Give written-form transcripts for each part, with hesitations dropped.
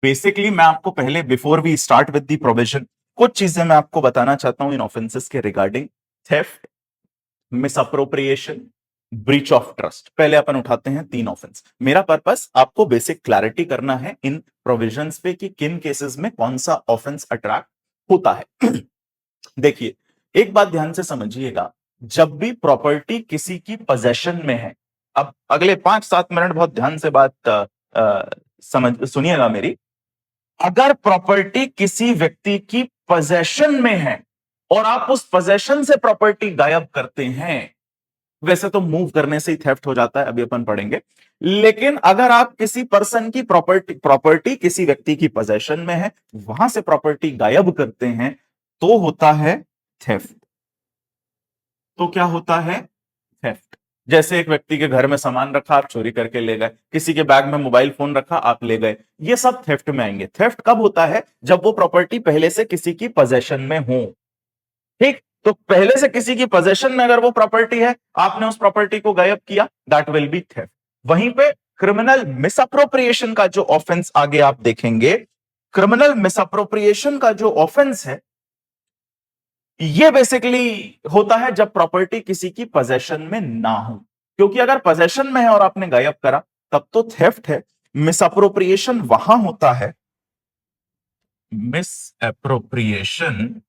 Basically मैं आपको पहले before we start with the provision कुछ चीजें मैं आपको बताना चाहता हूं इन ऑफेंसेस के regarding. Theft, misappropriation, breach of trust. पहले अपन उठाते हैं तीन ऑफेंस। मेरा पर्पस आपको बेसिक क्लैरिटी करना है इन प्रोविजंस पे कि किन केसेस में कौन सा ऑफेंस अट्रैक्ट होता है। देखिए, एक बात ध्यान से समझिएगा, जब भी प्रॉपर्टी किसी की पोजेशन में है, अब अगले 5-7 मिनट बहुत ध्यान से बात समझ सुनिएगा मेरी। अगर प्रॉपर्टी किसी व्यक्ति की पोजेशन में है और आप उस पोजेशन से प्रॉपर्टी गायब करते हैं, वैसे तो मूव करने से ही थेफ्ट हो जाता है, अभी अपन पढ़ेंगे। लेकिन अगर आप किसी पर्सन की प्रॉपर्टी किसी व्यक्ति की पोजेशन में है, वहां से प्रॉपर्टी गायब करते हैं, तो होता है थेफ्ट। तो क्या होता है? थेफ्ट। जैसे एक व्यक्ति के घर में सामान रखा, आप चोरी करके ले गए, किसी के बैग में मोबाइल फोन रखा, आप ले गए, ये सब थेफ्ट में आएंगे। थेफ्ट कब होता है? जब वो प्रॉपर्टी पहले से किसी की पोजेशन में हो। ठीक, तो पहले से किसी की पोजेशन में अगर वो प्रॉपर्टी है, आपने उस प्रॉपर्टी को गायब किया, दैट विल बी थेफ्ट। वहीं पे क्रिमिनल मिसअप्रोप्रिएशन का जो ऑफेंस आगे आप देखेंगे, क्रिमिनल मिसअप्रोप्रिएशन का जो ऑफेंस है, ये बेसिकली होता है जब प्रॉपर्टी किसी की पोजेशन में ना हो। क्योंकि अगर पोजेशन में है और आपने गायब करा, तब तो थेफ्ट है। मिसअप्रोप्रिएशन वहां होता है, मिसअप्रोप्रिएशन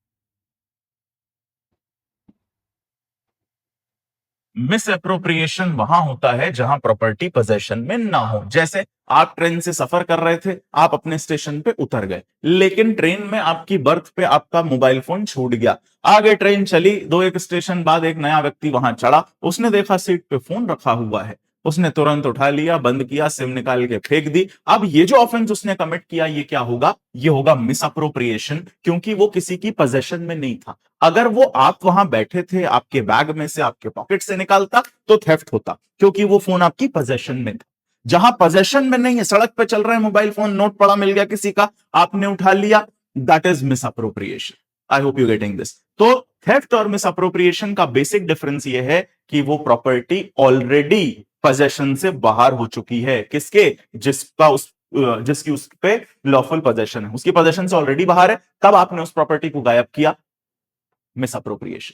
मिसअप्रोप्रिएशन वहां होता है जहां प्रॉपर्टी पोजेशन में ना हो। जैसे आप ट्रेन से सफर कर रहे थे, आप अपने स्टेशन पे उतर गए, लेकिन ट्रेन में आपकी बर्थ पे आपका मोबाइल फोन छूट गया। आगे ट्रेन चली, दो एक स्टेशन बाद एक नया व्यक्ति वहां चढ़ा, उसने देखा सीट पे फोन रखा हुआ है, उसने तुरंत उठा लिया, बंद किया, सिम निकाल के फेंक दी। अब ये जो ऑफेंस उसने कमिट किया, ये क्या होगा? ये होगा मिसअप्रोप्रिएशन, क्योंकि वो किसी की पोजेशन में नहीं था। अगर वो आप वहां बैठे थे, आपके बैग में से, आपके पॉकेट से निकालता, तो थेफ्ट होता, क्योंकि वो फोन आपकी पोजेशन में था। जहां पोजेशन में नहीं है, सड़क पे चल रहे हैं, मोबाइल फोन, नोट पड़ा मिल गया किसी का, आपने उठा लिया, that is misappropriation. I hope you getting this. तो थेफ्ट और मिसअप्रोप्रिएशन का बेसिक डिफरेंस ये है कि वो प्रॉपर्टी ऑलरेडी पोजेशन से बाहर हो चुकी है। किसके? जिसकी उस पे लॉफुल पोजेशन है, उसकी पोजेशन से ऑलरेडी बाहर है, तब आपने उस प्रॉपर्टी को गायब किया, मिसअप्रोप्रिएशन।